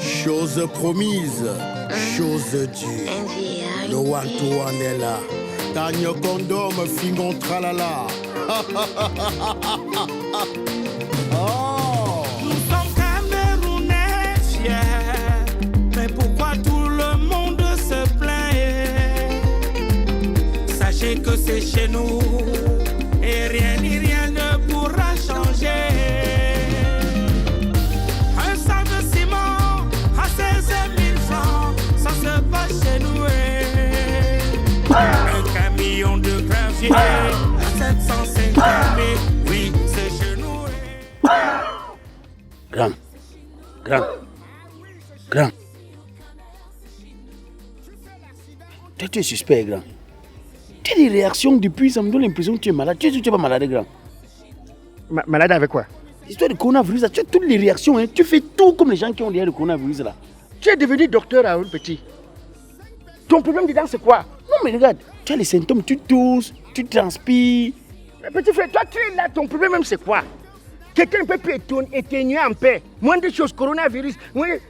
Chose promise, chose due. Le one-to-one est là. Tagno condom, fingon tralala. Oh. Nous sommes Camerounais fiers, mais pourquoi tout le monde se plaint? Sachez que c'est chez nous et rien ni rien ne pourra changer. Un sac de ciment à 16 000 francs, ça se passe chez nous. Un camion de gravier à 750 000, oui, c'est chez nous. Grand. Toi, tu es suspect, grand. Tu as des réactions depuis, ça me donne l'impression que tu es malade. Tu es pas malade, grand. Malade avec quoi? L'histoire du coronavirus, là, tu as toutes les réactions. Hein. Tu fais tout comme les gens qui ont lié le coronavirus, là. Tu es devenu docteur, Raoul Petit. Ton problème dedans, c'est quoi? Non, mais regarde, tu as les symptômes, tu tousses, tu transpires. Mais petit frère, toi, tu es là, ton problème même, c'est quoi? Quelqu'un ne peut plus éteigner en paix. Moins de choses, coronavirus.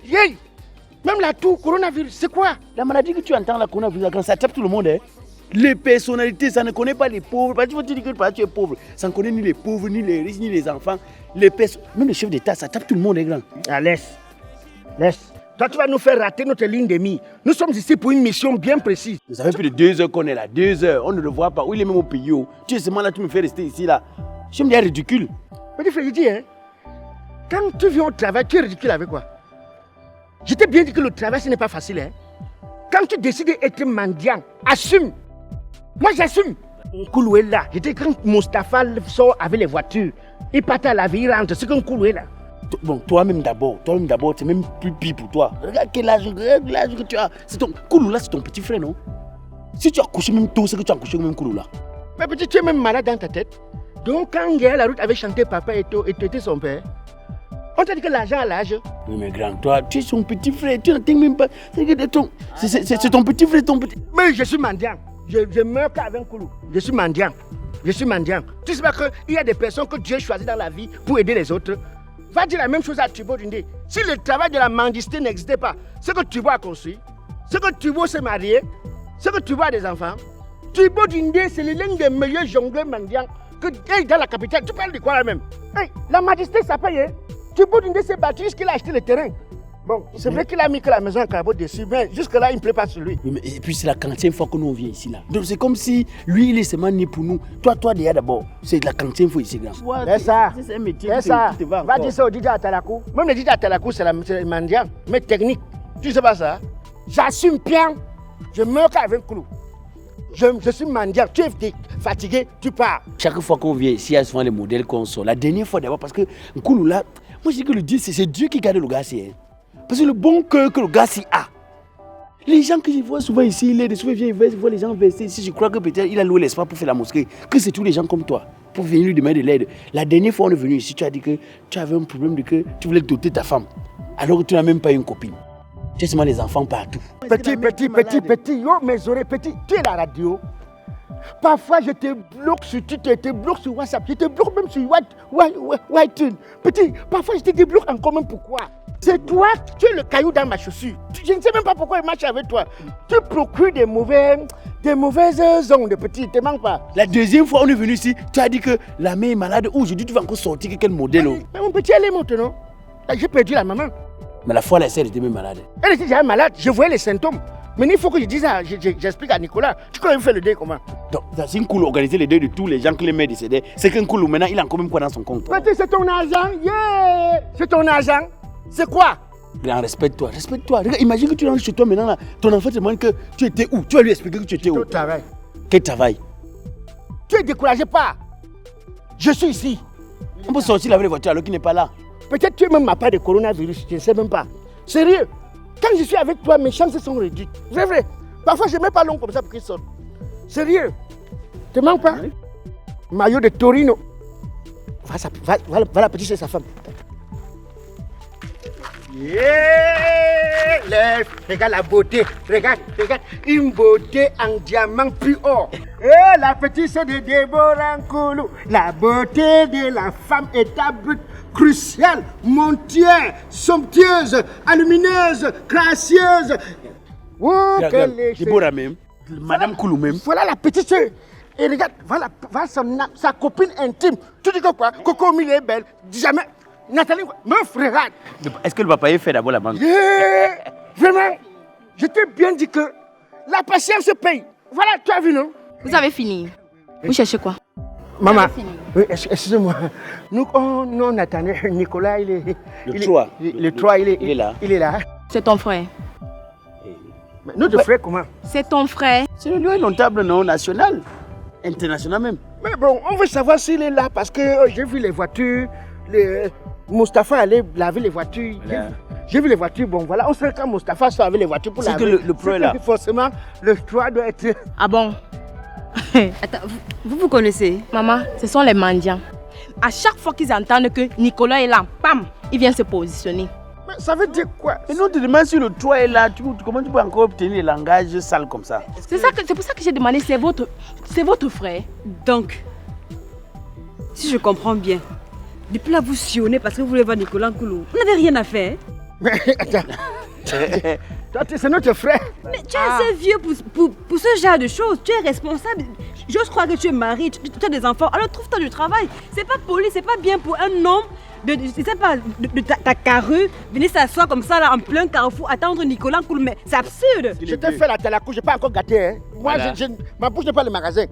Hey! Même la toux, coronavirus, c'est quoi? La maladie que tu entends, la coronavirus, quand ça tape tout le monde, hein. Les personnalités, ça ne connaît pas les pauvres. Parce que tu dis que tu es pauvre. Ça ne connaît ni les pauvres, ni les riches, ni les enfants. Même le chef d'État, ça tape tout le monde, hein, grand. Ah, laisse. Toi, tu vas nous faire rater notre ligne de mire. Nous sommes ici pour une mission bien précise. Ça fait plus de 2 heures qu'on est là. 2 heures. On ne le voit pas. Où il est même au pays. Oh. Tu es seulement là, tu me fais rester ici, là. Je me dis ridicule. Petit frère, je dis, hein, quand tu viens au travail, tu es ridicule avec quoi? Je t'ai bien dit que le travail, ce n'est pas facile. Hein. Quand tu décides d'être mendiant, assume. Moi, j'assume. Nkoulou est là. J'étais quand Mustapha sort avec les voitures. Il part à la vie, il rentre. C'est qu'un Nkoulou est là. Bon, toi-même d'abord, c'est même plus pire pour toi. Regarde l'âge que tu as. Koulou là, c'est ton petit frère, non? Si tu as couché même tôt, c'est que tu as couché même Koulou là. Mais petit, tu es même malade dans ta tête. Donc quand Guéa la route avait chanté Papa et tu étais son père, on t'a dit que l'argent a l'âge. Oui, mais grand, toi, tu es son petit frère, tu n'entends même pas. C'est ton petit frère, ton petit. Mais je suis mendiant. Je meurs qu'avec Koulou. Je suis mendiant. Tu sais pas qu'il y a des personnes que Dieu choisit dans la vie pour aider les autres. Va dire la même chose à Thibaut Dundé. Si le travail de la mendicité n'existait pas, ce que Thibaut a construit, ce que Thibaut s'est marié, ce que Thibaut a des enfants, Thibaut Dundé, c'est l'un des meilleurs jongleurs mendiants que dans la capitale. Tu parles de quoi là même? Hey, la mendicité, ça paye. Hein? Thibaut Dundé s'est battu jusqu'il a acheté le terrain. Bon, c'est vrai qu'il a mis que la maison en carreau dessus, mais jusque-là, il ne plaît pas sur lui. Et puis, c'est la 40e fois que nous on vient ici, là. Donc, c'est comme si lui, il est seulement né pour nous. Toi, déjà d'abord, c'est la 40e fois ici, grand. C'est ça. C'est un métier qui te va. Va dire ça au DJ Atalakou. Même le DJ Atalakou, c'est le mendiant, mais technique. Tu sais pas ça? J'assume bien. Je meurs qu'avec Koulou. Je suis mendiant. Tu es fatigué, tu pars. Chaque fois qu'on vient ici, il y a souvent les modèles qu'on sort. La dernière fois d'abord, parce que Koulou, là, moi, je dis que le Dieu, c'est Dieu qui garde le gars, c'est. Parce que le bon cœur que le gars s'y a. Les gens que je vois souvent ici, souvent il voit les gens verser ici. Je crois que peut-être il a loué l'espoir pour faire la mosquée. Que c'est tous les gens comme toi, pour venir lui demander de l'aide. La dernière fois on est venu ici, tu as dit que tu avais un problème de que tu voulais doter ta femme. Alors que tu n'as même pas une copine. Tu as seulement les enfants partout. Petit, yo mes oreilles, petit, tu es à la radio. Parfois je te bloque sur Twitter, je te bloque sur WhatsApp, je te bloque même sur iTunes. Petit, parfois je te débloque encore même pourquoi? C'est toi, tu es le caillou dans ma chaussure. Je ne sais même pas pourquoi il marche avec toi. Tu procures des mauvaises ondes, petit, ne te manque pas. La deuxième fois on est venu ici, tu as dit que la mère est malade. Aujourd'hui tu vas encore sortir quel modèle? Mais mon petit, elle est morte, non? J'ai perdu la maman. Mais la fois là, elle était même malade. Elle était déjà malade, je voyais les symptômes. Mais il faut que je dise ça, j'explique à Nicolas. Tu crois qu'il fait le deuil comment? Donc, c'est une cool organiser le deuil de tous les gens que les mères décédés. C'est qu'un cool maintenant, il a encore même quoi dans son compte? Petit, c'est ton argent, yeah! C'est ton argent. C'est quoi? Grand, respecte-toi. Regarde, imagine que tu rentres chez toi maintenant, là, ton enfant te demande que tu étais où? Tu vas lui expliquer que tu étais où? Au travail. Quel travail? Tu es découragé pas? Je suis ici. On peut sortir avec les voitures alors qu'il n'est pas là. Peut-être tu es même ma part de coronavirus, je ne sais même pas. Sérieux? Quand je suis avec toi, mes chances sont réduites. Vrai. Parfois, je ne mets pas long comme ça pour qu'il sorte. Sérieux? Te manque pas? Oui. Maillot de Torino. Voilà, petit, c'est sa femme. Yeah! Regarde la beauté. Regarde. Une beauté en diamant plus or. La petite c'est de Déborah Nkoulou. La beauté de la femme est à but. cruciale, montière, somptueuse, alumineuse, gracieuse. Oh, quelle est Déborah même, Madame Koulou même. Voilà la petite soeur. Et regarde, voilà sa copine intime. Tu dis que quoi? Coco Mille est belle. Jamais. Nathalie, meuf, regarde. Est-ce que le papa est fait d'abord la banque? Vraiment, je t'ai bien dit que la patience se paye. Voilà, tu as vu, non? Vous avez fini. Vous cherchez quoi? Maman, oui, excusez-moi. Nous, on attendait Nicolas, il est... Le 3. Le 3, il est là. Il est là. C'est ton frère. Mais notre frère, comment? C'est ton frère. C'est le lieu notable, non, national, international même. Mais bon, on veut savoir s'il est là parce que j'ai vu les voitures. Mustapha allait laver les voitures. Voilà. J'ai vu les voitures. Bon, voilà, on sait quand Mustapha soit laver les voitures pour C'est laver. que le pro est là. Forcément, le 3 doit être... Ah bon? Attends, vous connaissez? Maman, ce sont les mendiants. À chaque fois qu'ils entendent que Nicolas est là, bam, il vient se positionner. Mais ça veut dire quoi? Et nous, on te demande si le 3 est là, comment tu peux encore obtenir les langages sales comme ça? C'est pour ça que j'ai demandé, c'est votre frère. Donc, si je comprends bien, depuis là vous sillonnez parce que vous voulez voir Nicolas Koulou. Vous n'avez rien à faire. Mais attends. Toi, c'est notre frère. Mais tu es assez vieux pour ce genre de choses. Tu es responsable. J'ose croire que tu es marié, tu as des enfants. Alors trouve-toi du travail. C'est pas poli, c'est pas bien pour un homme de ta carrure, venir s'asseoir comme ça là en plein carrefour, attendre Nicolas Koulou. Mais c'est absurde. Je t'ai fait la talacou, je n'ai pas encore gâté. Hein. Moi, Voilà. ma bouche n'est pas le magasin.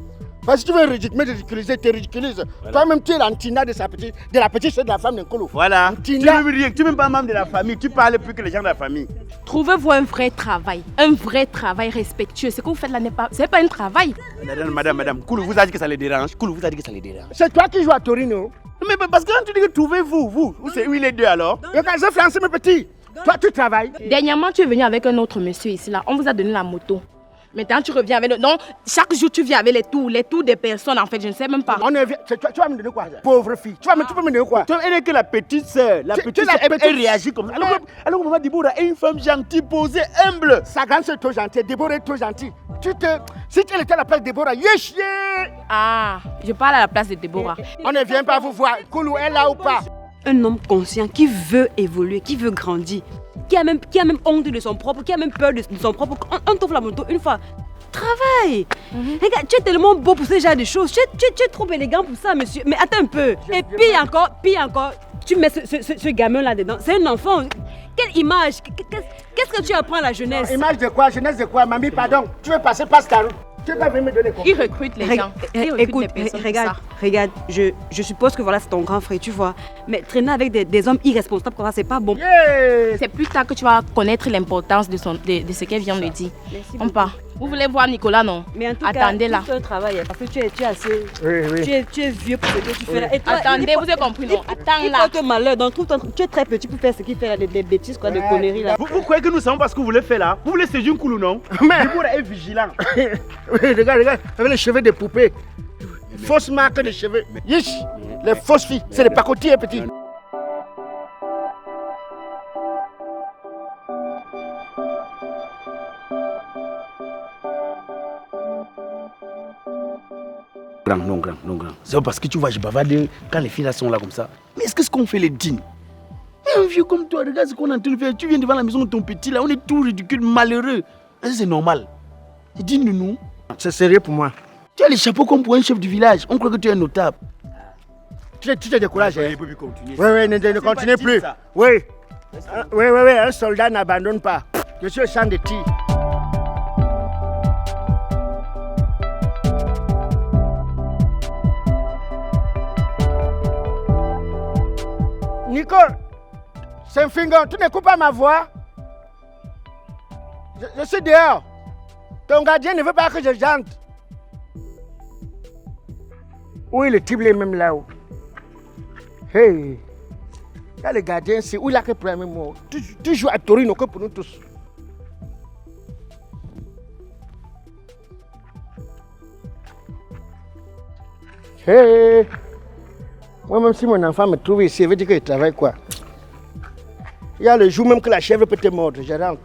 Parce que si tu veux me ridiculiser, tu ridiculises. Voilà. Toi-même, tu es l'antina de la petite soeur de la femme de Nkolo. Voilà. Antina. Tu n'es même pas membre de la famille, tu parles plus que les gens de la famille. Trouvez-vous un vrai travail respectueux. Ce que vous faites là, c'est pas un travail. Madame, Koulou vous a dit que ça les dérange. Koulou vous a dit que ça les dérange. C'est toi qui joues à Torino. Mais parce que quand tu dis que trouvez-vous, où est les deux alors? Regarde, j'ai français, mes petits. Toi, tu travailles. Dernièrement, tu es venu avec un autre monsieur ici là. On vous a donné la moto. Maintenant, tu reviens avec le... Non, chaque jour, tu viens avec les tours des personnes, en fait, je ne sais même pas. On est... Tu vas me donner quoi? Pauvre fille. Tu peux me donner quoi? Elle n'est que la petite sœur. La petite sœur, elle réagit comme ça. Alors, maman Déborah est une femme gentille, posée, humble. Sa grande sœur est trop gentille. Déborah est trop gentille. Si tu étais à la place de Déborah, chier. Ah, je parle à la place de Déborah. On ne vient pas vous voir. Koulou est là ou pas? Un homme conscient qui veut évoluer, qui veut grandir, qui a même honte de son propre, qui a même peur de son propre. On t'offre la moto une fois. Travaille. Regarde, tu es tellement beau pour ce genre de choses. Tu es trop élégant pour ça, monsieur. Mais attends un peu. Et pire encore, tu mets ce gamin là-dedans. C'est un enfant. Quelle image? Qu'est-ce que tu apprends à la jeunesse? Image de quoi? Jeunesse de quoi? Mamie, pardon. Tu veux passer par ta route? Tu veux pas venir me donner quoi? Il recrute les gens. Écoute, regarde, je suppose que voilà, c'est ton grand frère, tu vois. Mais traîner avec des hommes irresponsables comme ça, c'est pas bon. Yeah. C'est plus tard que tu vas connaître l'importance de ce qu'elle vient de dire. On part. Vous voulez voir Nicolas, non? Mais en tout attendez cas, là. un travail, parce que tu es assez... Oui. Tu es vieux pour ce que tu fais là. Et toi, Attendez, vous avez compris, non? Attends il là. faut que malheur, donc tu es très petit pour faire ce qu'il fait là, des bêtises, quoi, des conneries là. Vous croyez que nous savons pas ce que vous voulez faire là? Vous voulez séduire une Koulou, non? Mais... Déborah est vigilant. Oui, regarde, avec les cheveux de poupée. Fausse marque de cheveux. Yish, les fausses filles, c'est des pacotiers petits. Non, grand. C'est parce que tu vois, je bavarde quand les filles là sont là comme ça. Mais est-ce que ce qu'on fait les dignes? Un vieux comme toi, regarde ce qu'on est en train de faire. Tu viens devant la maison de ton petit là, on est tout ridicule, malheureux. C'est normal. C'est digne de nous. C'est sérieux pour moi. Tu as les chapeaux comme pour un chef du village. On croit que tu es un notable. Tu te décourages. Il peut plus continuer. Oui, ne continue plus. Oui, un soldat n'abandonne pas. Je suis au champ de tir. Nicole, c'est un fingon, tu n'écoutes pas ma voix? Je suis dehors. Ton gardien ne veut pas que je chante. Oui, le type est même là-haut. Hey, là le gardien, c'est où il a que premier mot. Tu joues à Torino que pour nous tous. Hey, moi même si mon enfant me trouve ici, il veut dire qu'il travaille quoi? Il y a le jour même que la chèvre peut te mordre, je rentre.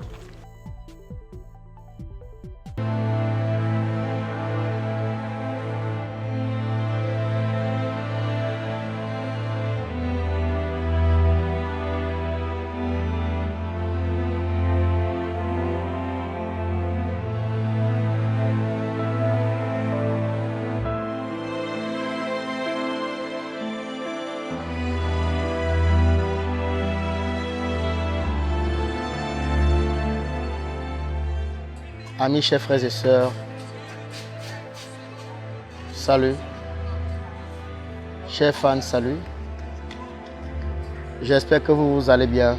Amis, chers frères et sœurs, salut. Chers fans, salut. J'espère que vous allez bien.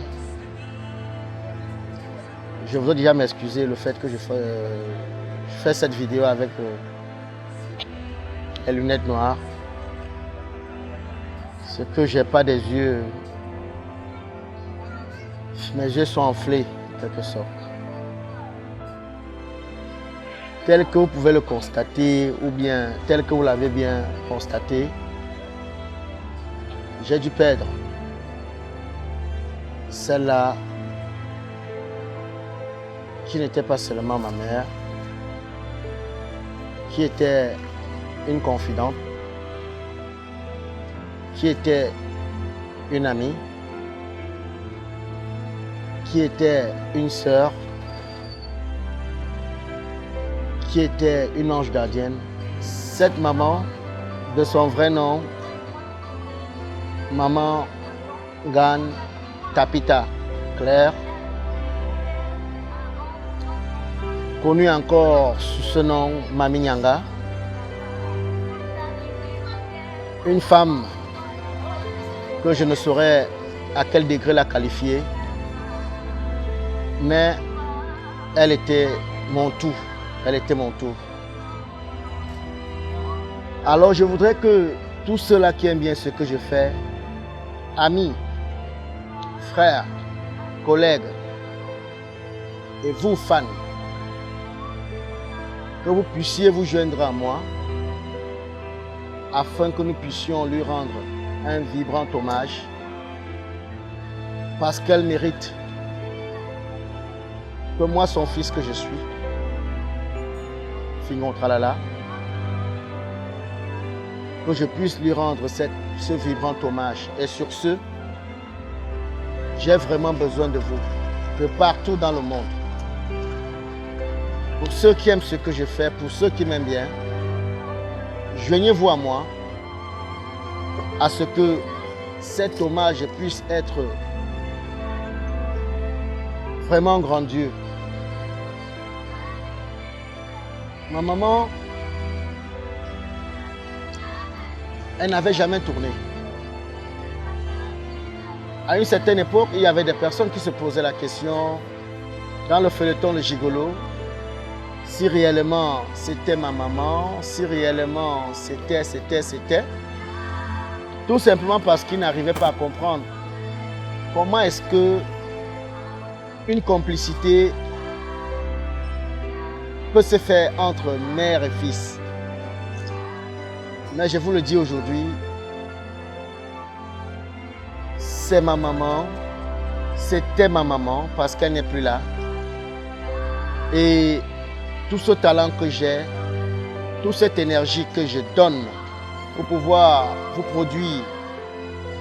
Je voudrais déjà m'excuser le fait que je fais cette vidéo avec les lunettes noires. C'est que j'ai pas des yeux. Mes yeux sont enflés, en quelque sorte. Tel que vous pouvez le constater, ou bien tel que vous l'avez bien constaté, j'ai dû perdre celle-là qui n'était pas seulement ma mère, qui était une confidente, qui était une amie, qui était une sœur, qui était une ange gardienne. Cette maman, de son vrai nom, Maman Gan Tapita Claire, connue encore sous ce nom Mami Nyanga, une femme que je ne saurais à quel degré la qualifier, mais elle était mon tout, elle était mon tout. Alors je voudrais que tous ceux-là qui aiment bien ce que je fais, amis, frères, collègues, et vous fans, que vous puissiez vous joindre à moi afin que nous puissions lui rendre un vibrant hommage parce qu'elle mérite que moi, son fils que je suis, Fingon Tralala, que je puisse lui rendre ce vibrant hommage. Et sur ce, j'ai vraiment besoin de vous, de partout dans le monde. Pour ceux qui aiment ce que je fais, pour ceux qui m'aiment bien, joignez-vous à moi à ce que cet hommage puisse être vraiment grandiose. Ma maman, elle n'avait jamais tourné. À une certaine époque, il y avait des personnes qui se posaient la question, dans le feuilleton Le Gigolo, si réellement c'était ma maman, si réellement c'était. Tout simplement parce qu'ils n'arrivaient pas à comprendre comment est-ce que une complicité peut se faire entre mère et fils. Mais je vous le dis aujourd'hui, c'est ma maman, c'était ma maman parce qu'elle n'est plus là. Et tout ce talent que j'ai, toute cette énergie que je donne pour pouvoir vous produire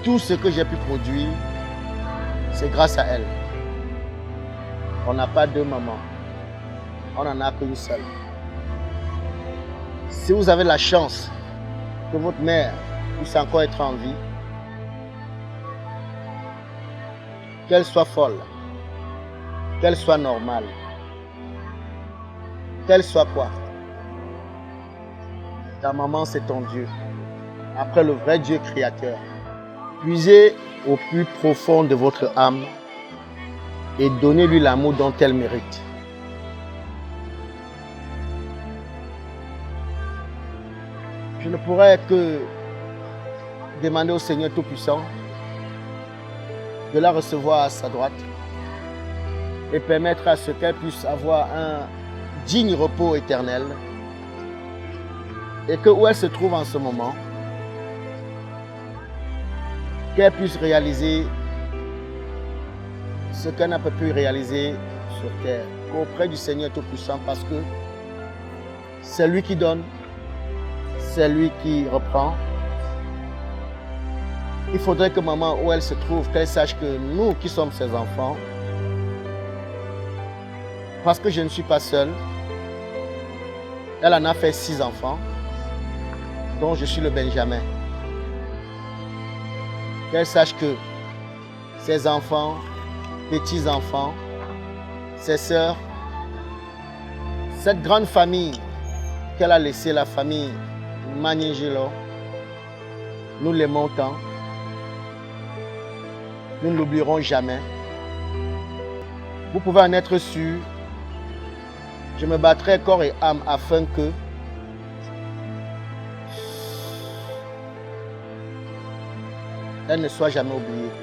tout ce que j'ai pu produire, c'est grâce à elle. On n'a pas deux mamans, on n'en a qu'une seule. Si vous avez la chance que votre mère puisse encore être en vie, qu'elle soit folle, qu'elle soit normale, qu'elle soit quoi, ta maman c'est ton Dieu. Après le vrai Dieu créateur, puisez au plus profond de votre âme et donnez-lui l'amour dont elle mérite. Je ne pourrais que demander au Seigneur Tout-Puissant de la recevoir à sa droite et permettre à ce qu'elle puisse avoir un digne repos éternel et que où elle se trouve en ce moment, qu'elle puisse réaliser ce qu'elle n'a pas pu réaliser sur terre, auprès du Seigneur Tout-Puissant, parce que c'est lui qui donne, c'est lui qui reprend. Il faudrait que maman, où elle se trouve, qu'elle sache que nous qui sommes ses enfants, parce que je ne suis pas seul, elle en a fait 6 enfants, dont je suis le Benjamin. Qu'elle sache que ses enfants, petits-enfants, ses sœurs, Cette grande famille qu'elle a laissée, la famille Maningelo, nous l'aimons tant. Nous ne l'oublierons jamais. Vous pouvez en être sûr. Je me battrai corps et âme afin que elle ne soit jamais oubliée.